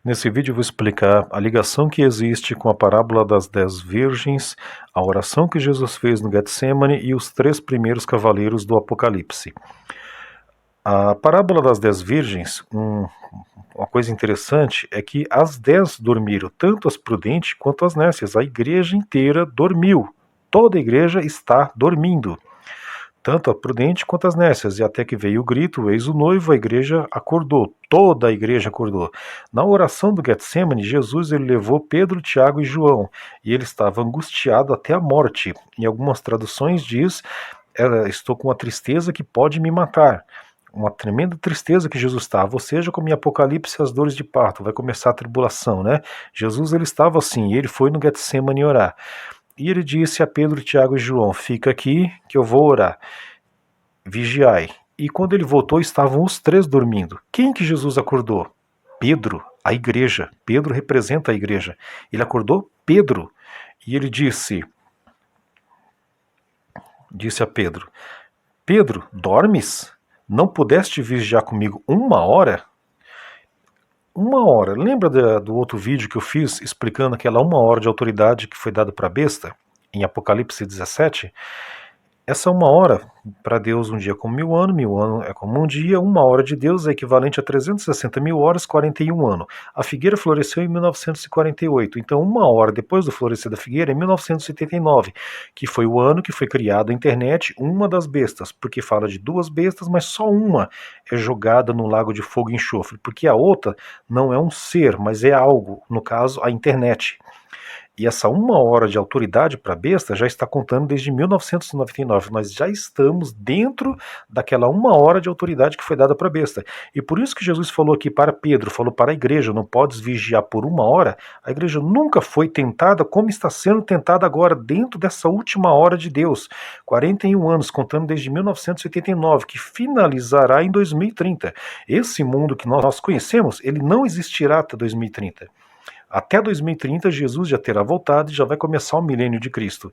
Nesse vídeo eu vou explicar a ligação que existe com a parábola das 10 virgens, a oração que Jesus fez no Getsemane e os 3 primeiros cavaleiros do Apocalipse. A parábola das 10 virgens, uma coisa interessante é que as 10 dormiram, tanto as prudentes quanto as nécias. A igreja inteira dormiu. Toda a igreja está dormindo. Tanto a prudente quanto as nécias, e até que veio o grito, eis o noivo, a igreja acordou, toda a igreja acordou. Na oração do Getsemane, Jesus ele levou Pedro, Tiago e João, e ele estava angustiado até a morte. Em algumas traduções diz, estou com uma tristeza que pode me matar. Uma tremenda tristeza que Jesus estava, ou seja, como em Apocalipse as dores de parto, vai começar a tribulação, né? Jesus ele estava assim, e ele foi no Getsemane orar. E ele disse a Pedro, Tiago e João, fica aqui que eu vou orar, vigiai. E quando ele voltou estavam os 3 dormindo. Quem que Jesus acordou? Pedro, a igreja. Pedro representa a igreja. Ele acordou Pedro e ele disse a Pedro, Pedro, dormes? Não pudeste vigiar comigo 1 hora? 1 hora. Lembra do outro vídeo que eu fiz explicando aquela 1 hora de autoridade que foi dada para a besta? Em Apocalipse 17? Essa 1 hora, para Deus um dia é como 1000 anos é como um dia, 1 hora de Deus é equivalente a 360.000 horas, 41 anos. A figueira floresceu em 1948, então 1 hora depois do florescer da figueira, em 1979, que foi o ano que foi criada a internet, uma das bestas, porque fala de 2 bestas, mas só uma é jogada no lago de fogo e enxofre, porque a outra não é um ser, mas é algo, no caso, a internet. E essa 1 hora de autoridade para a besta já está contando desde 1999. Nós já estamos dentro daquela 1 hora de autoridade que foi dada para a besta. E por isso que Jesus falou aqui para Pedro, falou para a igreja, não podes vigiar por 1 hora. A igreja nunca foi tentada como está sendo tentada agora, dentro dessa última hora de Deus. 41 anos, contando desde 1989, que finalizará em 2030. Esse mundo que nós conhecemos, ele não existirá até 2030. Até 2030, Jesus já terá voltado e já vai começar o milênio de Cristo.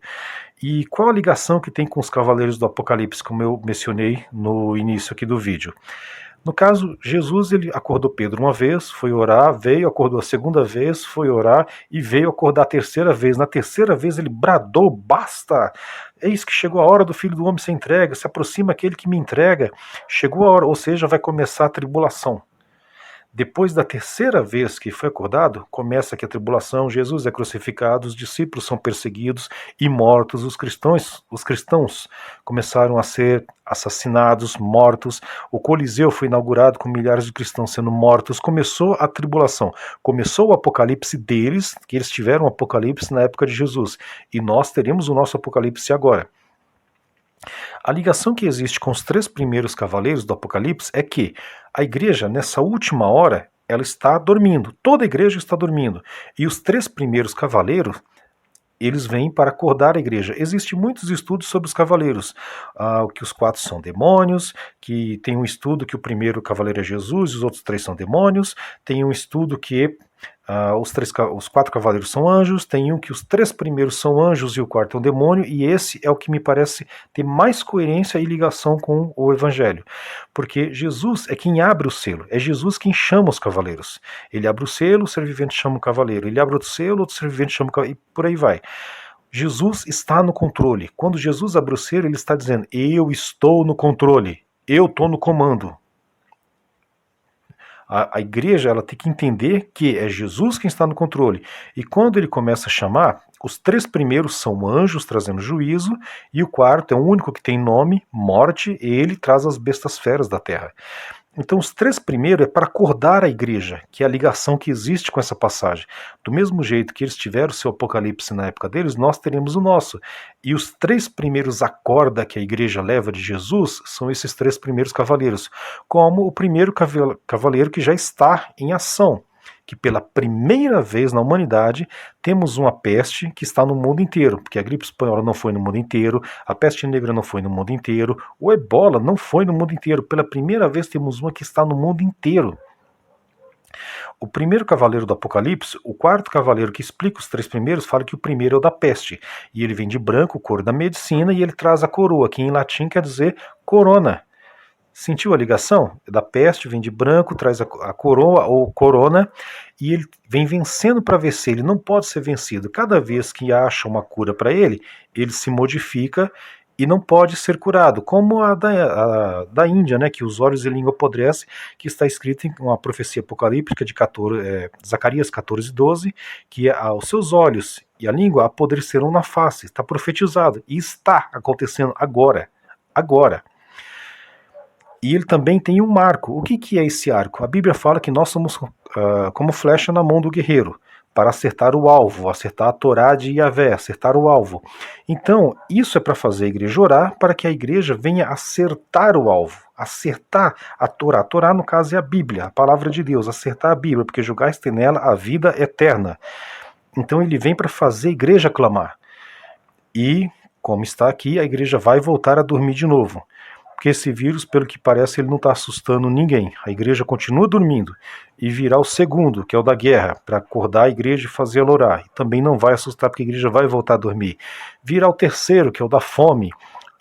E qual a ligação que tem com os cavaleiros do Apocalipse, como eu mencionei no início aqui do vídeo? No caso, Jesus ele acordou Pedro uma vez, foi orar, veio, acordou a segunda vez, foi orar e veio acordar a terceira vez. Na terceira vez ele bradou, basta! Eis que chegou a hora do Filho do Homem ser entregue, se aproxima aquele que me entrega. Chegou a hora, ou seja, vai começar a tribulação. Depois da terceira vez que foi acordado, começa aqui a tribulação, Jesus é crucificado, os discípulos são perseguidos e mortos, os cristãos começaram a ser assassinados, mortos, o Coliseu foi inaugurado com milhares de cristãos sendo mortos, começou a tribulação, começou o apocalipse deles, que eles tiveram o apocalipse na época de Jesus, e nós teremos o nosso apocalipse agora. A ligação que existe com os 3 primeiros cavaleiros do Apocalipse é que a igreja, nessa última hora, ela está dormindo. Toda a igreja está dormindo. E os 3 primeiros cavaleiros, eles vêm para acordar a igreja. Existem muitos estudos sobre os cavaleiros, que os 4 são demônios, que tem um estudo que o primeiro cavaleiro é Jesus, os outros 3 são demônios, tem um estudo que os 4 cavaleiros são anjos, tem um que os 3 primeiros são anjos e o 4º é um demônio, e esse é o que me parece ter mais coerência e ligação com o evangelho, porque Jesus é quem abre o selo, é Jesus quem chama os cavaleiros. Ele abre o selo, o ser vivente chama o cavaleiro, ele abre o selo, outro ser vivente chama o cavaleiro, e por aí vai. Jesus está no controle. Quando Jesus abre o selo, ele está dizendo, eu estou no controle, eu estou no comando. A igreja ela tem que entender que é Jesus quem está no controle. E quando ele começa a chamar, os 3 primeiros são anjos trazendo juízo, e o 4º é o único que tem nome, morte, e ele traz as bestas feras da terra. Então os 3 primeiros é para acordar a igreja, que é a ligação que existe com essa passagem. Do mesmo jeito que eles tiveram o seu apocalipse na época deles, nós teremos o nosso. E os 3 primeiros acorda que a igreja leva de Jesus são esses 3 primeiros cavaleiros, como o primeiro cavaleiro que já está em ação, que pela primeira vez na humanidade temos uma peste que está no mundo inteiro, porque a gripe espanhola não foi no mundo inteiro, a peste negra não foi no mundo inteiro, o ebola não foi no mundo inteiro, pela primeira vez temos uma que está no mundo inteiro. O primeiro cavaleiro do Apocalipse, o 4º cavaleiro que explica os 3 primeiros, fala que o primeiro é o da peste, e ele vem de branco, cor da medicina, e ele traz a coroa, que em latim quer dizer corona. Sentiu a ligação? Da peste, vem de branco, traz a coroa ou corona, e ele vem vencendo para vencer. Ele não pode ser vencido. Cada vez que acha uma cura para ele, ele se modifica e não pode ser curado, como a da Índia, né, que os olhos e língua apodrecem, que está escrito em uma profecia apocalíptica de Zacarias 14:12, que os seus olhos e a língua apodrecerão na face. Está profetizado e está acontecendo agora. Agora. E ele também tem um arco. O que é esse arco? A Bíblia fala que nós somos como flecha na mão do guerreiro, para acertar o alvo, acertar a Torá de Yahvé, acertar o alvo. Então, isso é para fazer a igreja orar, para que a igreja venha acertar o alvo, acertar a Torá. A Torá, no caso, é a Bíblia, a palavra de Deus, acertar a Bíblia, porque julgaste tem nela a vida eterna. Então ele vem para fazer a igreja clamar. E, como está aqui, a igreja vai voltar a dormir de novo. Porque esse vírus, pelo que parece, ele não está assustando ninguém. A igreja continua dormindo. E virá o segundo, que é o da guerra, para acordar a igreja e fazê-la orar. E também não vai assustar, porque a igreja vai voltar a dormir. Virá o terceiro, que é o da fome.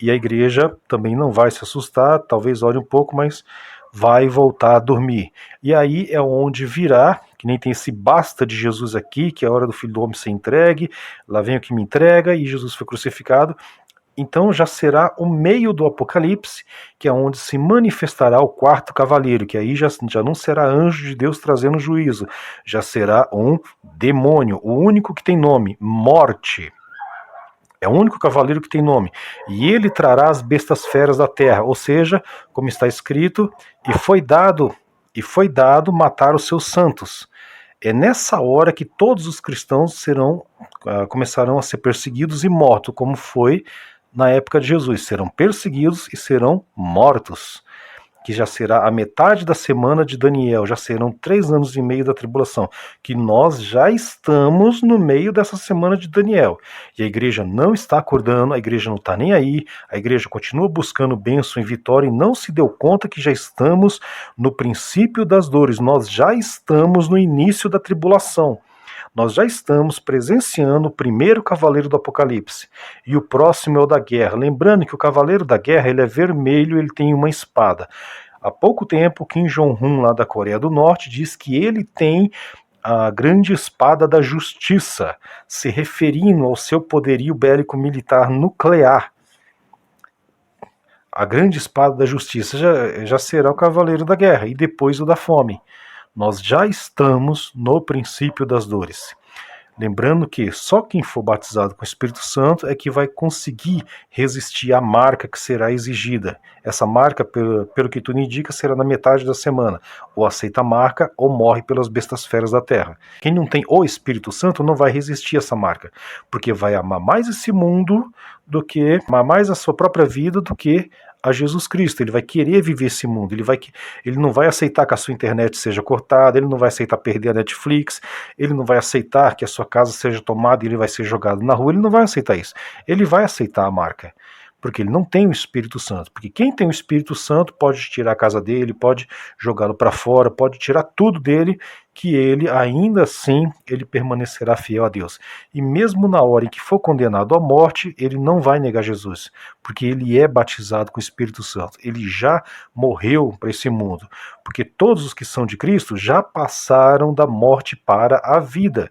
E a igreja também não vai se assustar, talvez ore um pouco, mas vai voltar a dormir. E aí é onde virá, que nem tem esse basta de Jesus aqui, que é a hora do Filho do Homem ser entregue, lá vem o que me entrega, e Jesus foi crucificado. Então já será o meio do Apocalipse, que é onde se manifestará o quarto cavaleiro, que aí já não será anjo de Deus trazendo juízo, já será um demônio, o único que tem nome, Morte. É o único cavaleiro que tem nome. E ele trará as bestas feras da terra, ou seja, como está escrito, e foi dado matar os seus santos. É nessa hora que todos os cristãos começarão a ser perseguidos e mortos, como foi na época de Jesus. Serão perseguidos e serão mortos, que já será a metade da semana de Daniel, já serão 3 anos e meio da tribulação, que nós já estamos no meio dessa semana de Daniel, e a igreja não está acordando, a igreja não está nem aí, a igreja continua buscando bênção e vitória, e não se deu conta que já estamos no princípio das dores, nós já estamos no início da tribulação. Nós já estamos presenciando o primeiro cavaleiro do Apocalipse. E o próximo é o da guerra. Lembrando que o cavaleiro da guerra, ele é vermelho, ele tem uma espada. Há pouco tempo, Kim Jong-un, lá da Coreia do Norte, diz que ele tem a grande espada da justiça, se referindo ao seu poderio bélico militar nuclear. A grande espada da justiça já será o cavaleiro da guerra, e depois o da fome. Nós já estamos no princípio das dores. Lembrando que só quem for batizado com o Espírito Santo é que vai conseguir resistir à marca que será exigida. Essa marca, pelo que tudo indica, será na metade da semana. Ou aceita a marca ou morre pelas bestas feras da terra. Quem não tem o Espírito Santo não vai resistir a essa marca, porque vai amar mais esse mundo amar mais a sua própria vida do que a Jesus Cristo. Ele vai querer viver esse mundo, ele não vai aceitar que a sua internet seja cortada, ele não vai aceitar perder a Netflix, ele não vai aceitar que a sua casa seja tomada e ele vai ser jogado na rua, ele não vai aceitar isso. Ele vai aceitar a marca, porque ele não tem o Espírito Santo. Porque quem tem o Espírito Santo pode tirar a casa dele, pode jogá-lo para fora, pode tirar tudo dele, que ele, ainda assim, ele permanecerá fiel a Deus. E mesmo na hora em que for condenado à morte, ele não vai negar Jesus, porque ele é batizado com o Espírito Santo. Ele já morreu para esse mundo, porque todos os que são de Cristo já passaram da morte para a vida.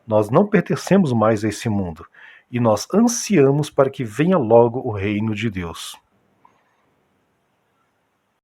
Nós não pertencemos mais a esse mundo. E nós ansiamos para que venha logo o reino de Deus.